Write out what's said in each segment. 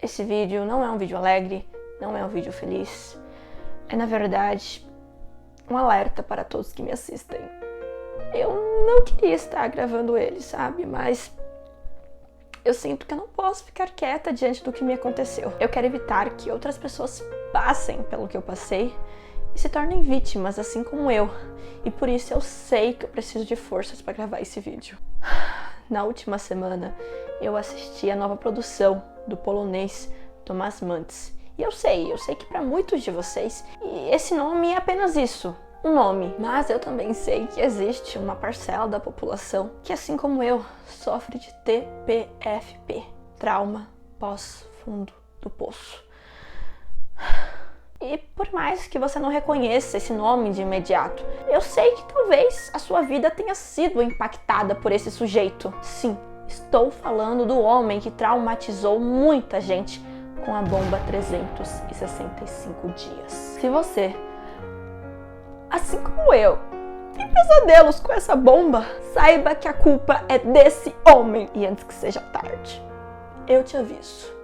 Esse vídeo não é um vídeo alegre, não é um vídeo feliz. É, na verdade, um alerta para todos que me assistem. Eu não queria estar gravando ele, sabe? Mas eu sinto que eu não posso ficar quieta diante do que me aconteceu. Eu quero evitar que outras pessoas passem pelo que eu passei e se tornem vítimas, assim como eu. E por isso eu sei que eu preciso de forças para gravar esse vídeo. Na última semana, eu assisti a nova produção do polonês Tomasz Mantzs. E eu sei que para muitos de vocês, esse nome é apenas isso, um nome. Mas eu também sei que existe uma parcela da população que, assim como eu, sofre de TPFP, trauma pós-fundo do poço. E por mais que você não reconheça esse nome de imediato, eu sei que talvez a sua vida tenha sido impactada por esse sujeito. Sim, estou falando do homem que traumatizou muita gente com a bomba 365 dias. Se você, assim como eu, tem pesadelos com essa bomba, saiba que a culpa é desse homem. E antes que seja tarde, eu te aviso.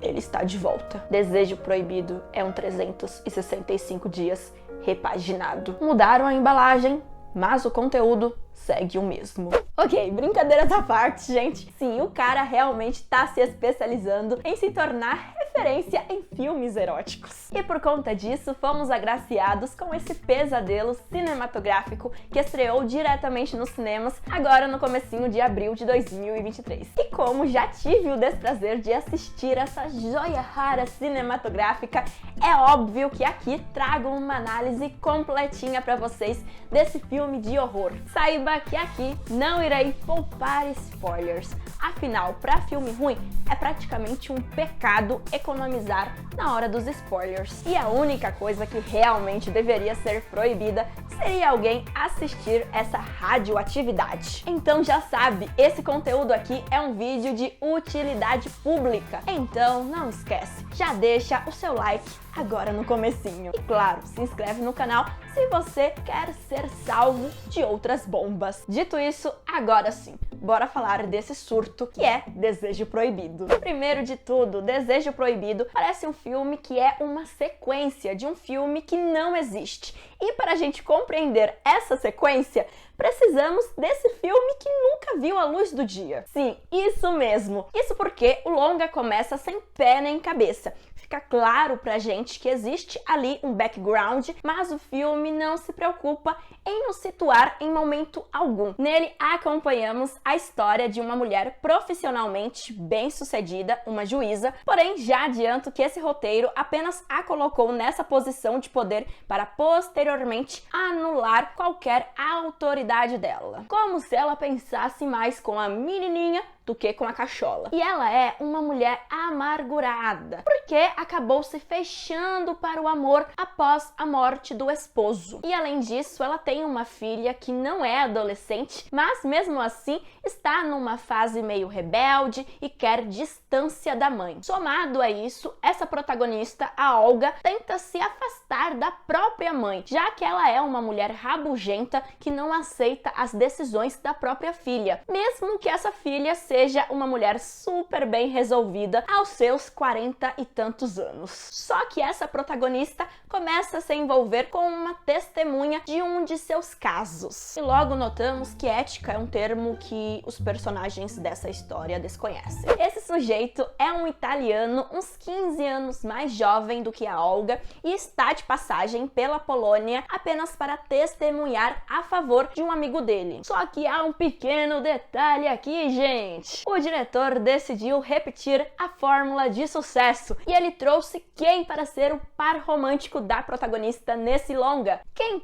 Ele está de volta. Desejo Proibido é um 365 dias repaginado. Mudaram a embalagem, mas o conteúdo segue o mesmo. Ok, brincadeiras à parte, gente. Sim, o cara realmente tá se especializando em se tornar referência em filmes eróticos. E por conta disso, fomos agraciados com esse pesadelo cinematográfico que estreou diretamente nos cinemas agora no comecinho de abril de 2023. E como já tive o desprazer de assistir essa joia rara cinematográfica, é óbvio que aqui trago uma análise completinha pra vocês desse filme de horror. Saiba que aqui não irei poupar spoilers. Afinal, para filme ruim, é praticamente um pecado economizar na hora dos spoilers. E a única coisa que realmente deveria ser proibida seria alguém assistir essa radioatividade. Então já sabe, esse conteúdo aqui é um vídeo de utilidade pública. Então não esquece, já deixa o seu like agora no comecinho. E claro, se inscreve no canal se você quer ser salvo de outras bombas. Dito isso, agora sim, bora falar desse surto que é Desejo Proibido. Primeiro de tudo, Desejo Proibido parece um filme que é uma sequência de um filme que não existe. E para a gente compreender essa sequência, precisamos desse filme que nunca viu a luz do dia. Sim, isso mesmo. Isso porque o longa começa sem pé nem cabeça. Fica claro pra gente que existe ali um background, mas o filme não se preocupa em nos situar em momento algum. Nele acompanhamos a história de uma mulher profissionalmente bem-sucedida, uma juíza, porém já adianto que esse roteiro apenas a colocou nessa posição de poder para posteriormente anular qualquer autoridade dela. Como se ela pensasse mais com a menininha do que com a cachola. E ela é uma mulher amargurada, porque acabou se fechando para o amor após a morte do esposo. E além disso, ela tem uma filha que não é adolescente, mas mesmo assim está numa fase meio rebelde e quer distância da mãe. Somado a isso, essa protagonista, a Olga, tenta se afastar da própria mãe, já que ela é uma mulher rabugenta que não aceita as decisões da própria filha, mesmo que essa filha seja uma mulher super bem resolvida aos seus 40 e tantos anos. Só que essa protagonista começa a se envolver com uma testemunha de um de seus casos. E logo notamos que ética é um termo que os personagens dessa história desconhecem. Esse sujeito é um italiano uns 15 anos mais jovem do que a Olga e está de passagem pela Polônia apenas para testemunhar a favor de um amigo dele. Só que há um pequeno detalhe aqui, gente. O diretor decidiu repetir a fórmula de sucesso e ele trouxe quem para ser o par romântico da protagonista nesse longa? Quem?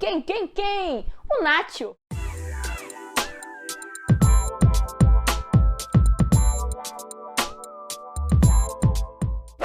O Nacho!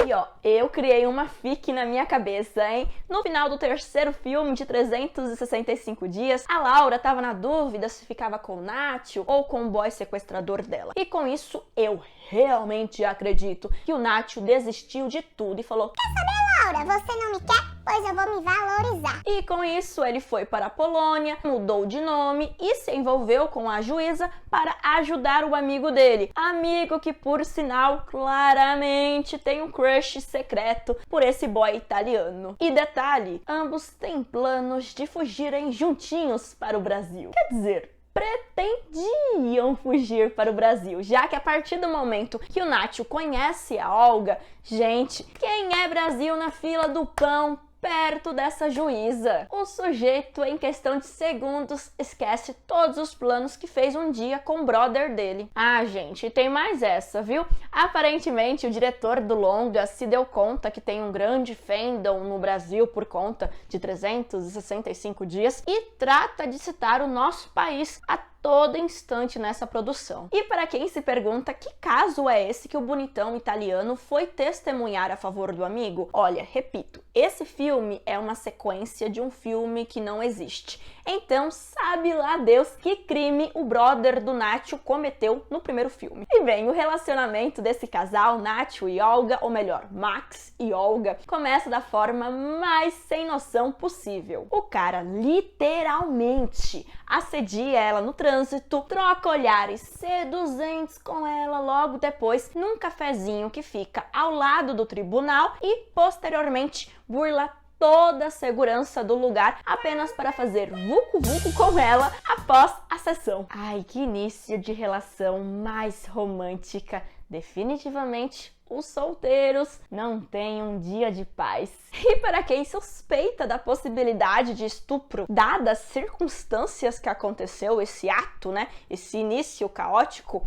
E ó, eu criei uma fic na minha cabeça, hein? No final do terceiro filme de 365 dias, a Laura tava na dúvida se ficava com o Nacho ou com o boy sequestrador dela. E com isso, eu realmente acredito que o Nacho desistiu de tudo e falou: quer saber, Laura? Você não me quer? pois eu vou me valorizar. E com isso ele foi para a Polônia, mudou de nome e se envolveu com a juíza para ajudar o amigo dele. Amigo que, por sinal, claramente tem um crush secreto por esse boy italiano. E detalhe, ambos têm planos de fugirem juntinhos para o Brasil. Quer dizer, pretendiam fugir para o Brasil, já que a partir do momento que o Nacho conhece a Olga, gente, quem é Brasil na fila do pão perto dessa juíza? O sujeito, em questão de segundos, esquece todos os planos que fez um dia com o brother dele. Ah, gente, tem mais essa, viu? Aparentemente, o diretor do longa se deu conta que tem um grande fandom no Brasil por conta de 365 dias e trata de citar o nosso país a todo instante nessa produção. E para quem se pergunta que caso é esse que o bonitão italiano foi testemunhar a favor do amigo, olha, repito, esse filme é uma sequência de um filme que não existe. Então, sabe lá Deus que crime o brother do Nacho cometeu no primeiro filme. E bem, o relacionamento desse casal, Nacho e Olga, ou melhor, Max e Olga, começa da forma mais sem noção possível. O cara literalmente assedia ela no trânsito, troca olhares seduzentes com ela logo depois num cafezinho que fica ao lado do tribunal e posteriormente burla toda a segurança do lugar apenas para fazer vucu-vucu com ela após a sessão. Ai, que início de relação mais romântica. Definitivamente, os solteiros não têm um dia de paz. E para quem suspeita da possibilidade de estupro, dadas as circunstâncias que aconteceu esse ato, né, esse início caótico,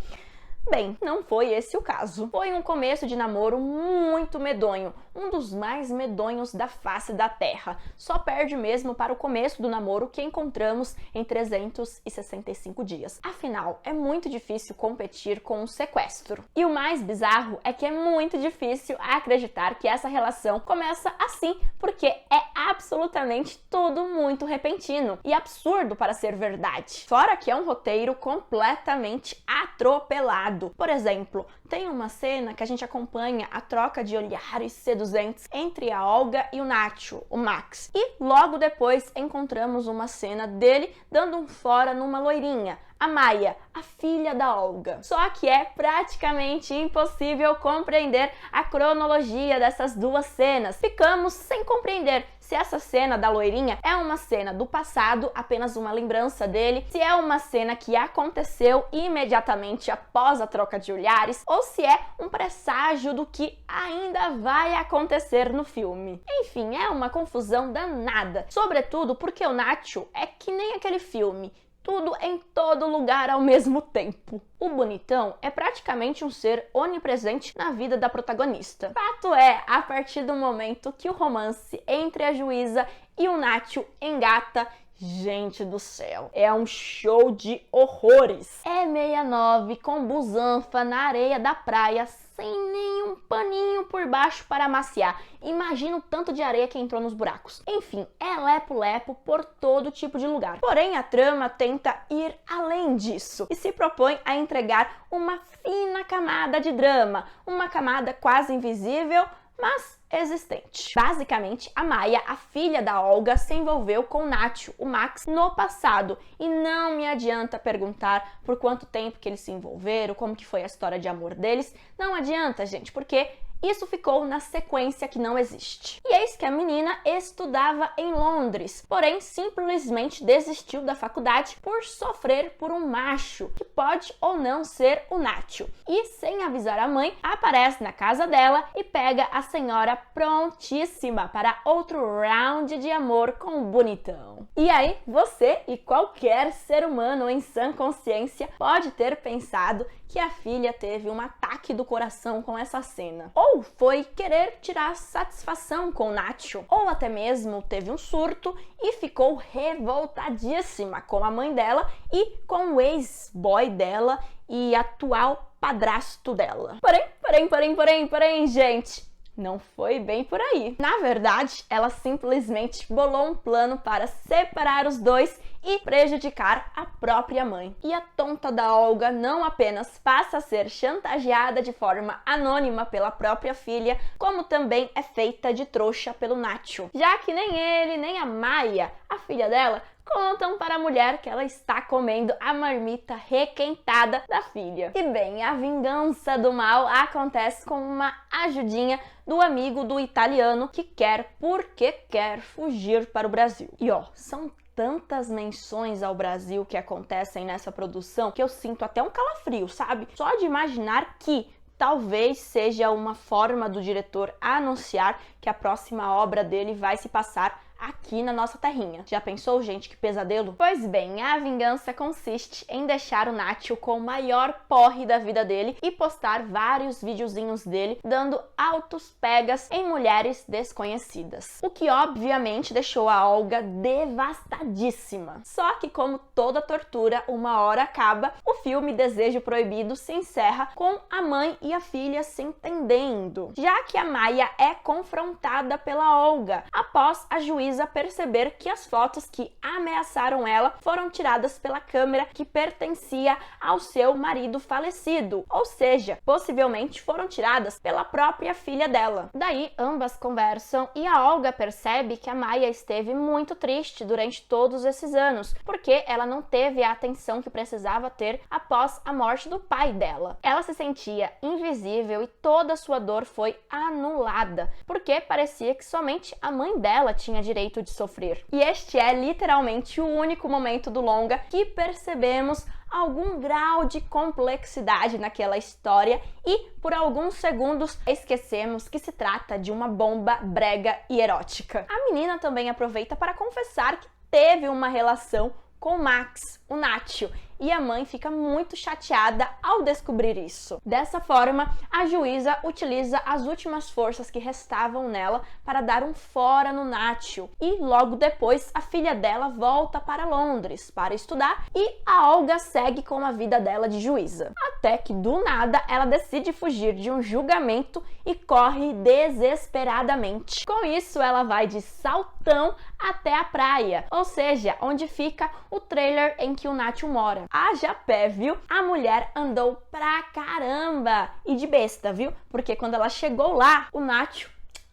bem, não foi esse o caso. Foi um começo de namoro muito medonho, um dos mais medonhos da face da Terra. Só perde mesmo para o começo do namoro que encontramos em 365 dias. Afinal, é muito difícil competir com um sequestro. E o mais bizarro é que é muito difícil acreditar que essa relação começa assim, porque é absolutamente tudo muito repentino e absurdo para ser verdade. Fora que é um roteiro completamente atropelado. Por exemplo, tem uma cena que a gente acompanha a troca de olhares seduzentes entre a Olga e o Nacho, o Max. E logo depois encontramos uma cena dele dando um fora numa loirinha, a Maia, a filha da Olga. Só que é praticamente impossível compreender a cronologia dessas duas cenas. Ficamos sem compreender se essa cena da loirinha é uma cena do passado, apenas uma lembrança dele, se é uma cena que aconteceu imediatamente após a troca de olhares, ou se é um presságio do que ainda vai acontecer no filme. Enfim, é uma confusão danada, sobretudo porque o Nacho é que nem aquele filme, tudo em todo lugar ao mesmo tempo. O bonitão é praticamente um ser onipresente na vida da protagonista. Fato é, a partir do momento que o romance entre a juíza e o Nacho engata, gente do céu, é um show de horrores. É 69 com busanfa na areia da praia, sem nenhum paninho por baixo para amaciar. Imagina o tanto de areia que entrou nos buracos. Enfim, é lepo-lepo por todo tipo de lugar. Porém, a trama tenta ir além disso e se propõe a entregar uma fina camada de drama, uma camada quase invisível, mas existente. Basicamente, a Maia, a filha da Olga, se envolveu com o Nacho, o Max, no passado. E não me adianta perguntar por quanto tempo que eles se envolveram, como que foi a história de amor deles. Não adianta, gente, porque isso ficou na sequência que não existe. E eis que a menina estudava em Londres, porém simplesmente desistiu da faculdade por sofrer por um macho, que pode ou não ser o Nacho. E sem avisar a mãe, aparece na casa dela e pega a senhora prontíssima para outro round de amor com o bonitão. E aí, você e qualquer ser humano em sã consciência pode ter pensado que a filha teve um ataque do coração com essa cena. Ou foi querer tirar satisfação com o Nacho, ou até mesmo teve um surto e ficou revoltadíssima com a mãe dela e com o ex-boy dela e atual padrasto dela. Porém, gente, não foi bem por aí. Na verdade, ela simplesmente bolou um plano para separar os dois e prejudicar a própria mãe. E a tonta da Olga não apenas passa a ser chantageada de forma anônima pela própria filha, como também é feita de trouxa pelo Nacho, já que nem ele, nem a Maia, a filha dela, contam para a mulher que ela está comendo a marmita requentada da filha. E bem, a vingança do mal acontece com uma ajudinha do amigo do italiano que quer porque quer fugir para o Brasil. E ó, são tantas menções ao Brasil que acontecem nessa produção que eu sinto até um calafrio, sabe? Só de imaginar que talvez seja uma forma do diretor anunciar que a próxima obra dele vai se passar aqui na nossa terrinha. Já pensou, gente, que pesadelo? Pois bem, a vingança consiste em deixar o Nacho com o maior porre da vida dele e postar vários videozinhos dele dando altos pegas em mulheres desconhecidas. O que obviamente deixou a Olga devastadíssima. Só que como toda tortura, uma hora acaba, o filme Desejo Proibido se encerra com a mãe e a filha se entendendo, já que a Maia é confrontada pela Olga após a juíza perceber que as fotos que ameaçaram ela foram tiradas pela câmera que pertencia ao seu marido falecido, ou seja, possivelmente foram tiradas pela própria filha dela. Daí ambas conversam e a Olga percebe que a Maia esteve muito triste durante todos esses anos, porque ela não teve a atenção que precisava ter após a morte do pai dela. Ela se sentia invisível e toda a sua dor foi anulada, porque parecia que somente a mãe dela tinha direito de sofrer. E este é literalmente o único momento do longa que percebemos algum grau de complexidade naquela história e, por alguns segundos, esquecemos que se trata de uma bomba brega e erótica. A menina também aproveita para confessar que teve uma relação com Max, o Nacho, e a mãe fica muito chateada ao descobrir isso. Dessa forma, a juíza utiliza as últimas forças que restavam nela para dar um fora no Nacho, e logo depois a filha dela volta para Londres para estudar e a Olga segue com a vida dela de juíza. Até que do nada ela decide fugir de um julgamento e corre desesperadamente. Com isso, ela vai de saltão até a praia, ou seja, onde fica o trailer em que o Nacho mora. Haja pé, viu? A mulher andou pra caramba e de besta, viu? Porque quando ela chegou lá, o Nacho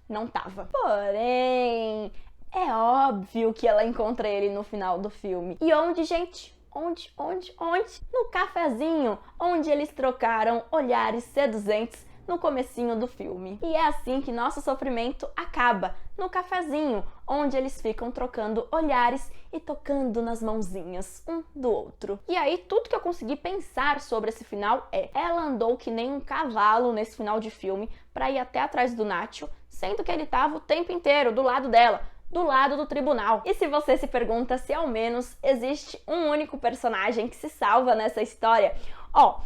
não tava. Porém, é óbvio que ela encontra ele no final do filme. E onde, gente? Onde? No cafezinho, onde eles trocaram olhares seduzentes no comecinho do filme. E é assim que nosso sofrimento acaba, no cafezinho, onde eles ficam trocando olhares e tocando nas mãozinhas um do outro. E aí tudo que eu consegui pensar sobre esse final é: ela andou que nem um cavalo nesse final de filme para ir até atrás do Nacho, sendo que ele tava o tempo inteiro do lado dela, do lado do tribunal. E se você se pergunta se ao menos existe um único personagem que se salva nessa história, ó,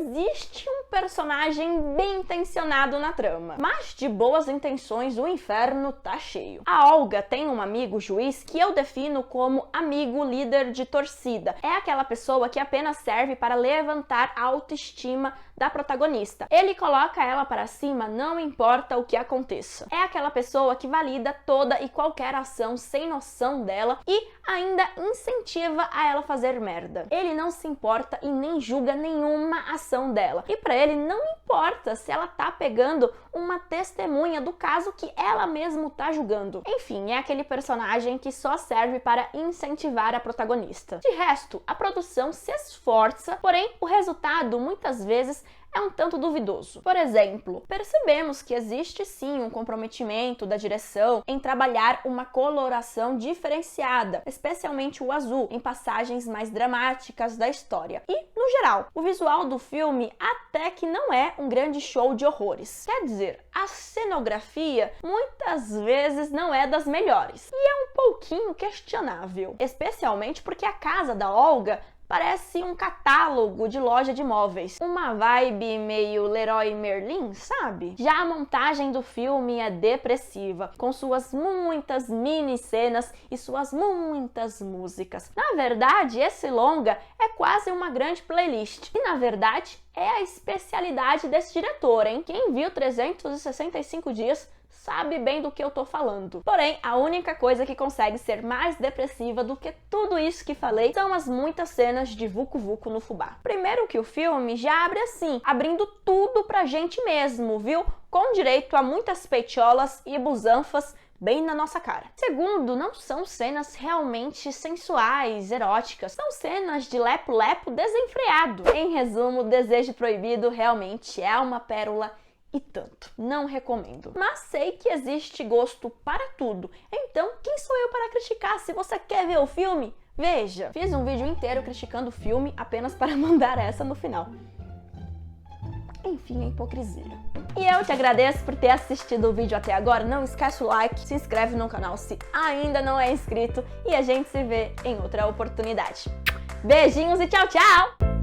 existe um personagem bem intencionado na trama, mas de boas intenções o inferno tá cheio. A Olga tem um amigo juiz que eu defino como amigo líder de torcida. É aquela pessoa que apenas serve para levantar a autoestima da protagonista. Ele coloca ela para cima, não importa o que aconteça. É aquela pessoa que valida toda e qualquer ação sem noção dela e ainda incentiva a ela fazer merda. Ele não se importa e nem julga nenhuma ação dela. E pra ele não importa se ela tá pegando uma testemunha do caso que ela mesma tá julgando. Enfim, é aquele personagem que só serve para incentivar a protagonista. De resto, a produção se esforça, porém o resultado muitas vezes é um tanto duvidoso. Por exemplo, percebemos que existe sim um comprometimento da direção em trabalhar uma coloração diferenciada, especialmente o azul, em passagens mais dramáticas da história. E, no geral, o visual do filme até que não é um grande show de horrores. Quer dizer, a cenografia muitas vezes não é das melhores. E é um pouquinho questionável, especialmente porque a casa da Olga parece um catálogo de loja de móveis. Uma vibe meio Leroy Merlin, sabe? Já a montagem do filme é depressiva, com suas muitas mini cenas e suas muitas músicas. Na verdade, esse longa é quase uma grande playlist. E na verdade, é a especialidade desse diretor, hein? Quem viu 365 dias sabe bem do que eu tô falando. Porém, a única coisa que consegue ser mais depressiva do que tudo isso que falei são as muitas cenas de vucu vucu no fubá. Primeiro que o filme já abre assim, abrindo tudo pra gente mesmo, viu? Com direito a muitas peitiolas e busanfas bem na nossa cara. Segundo, não são cenas realmente sensuais, eróticas, são cenas de lepo-lepo desenfreado. Em resumo, Desejo Proibido realmente é uma pérola e tanto. Não recomendo. Mas sei que existe gosto para tudo. Então, quem sou eu para criticar? Se você quer ver o filme, veja. Fiz um vídeo inteiro criticando o filme apenas para mandar essa no final. Enfim, a hipocrisia. E eu te agradeço por ter assistido o vídeo até agora. Não esquece o like, se inscreve no canal se ainda não é inscrito e a gente se vê em outra oportunidade. Beijinhos e tchau, tchau!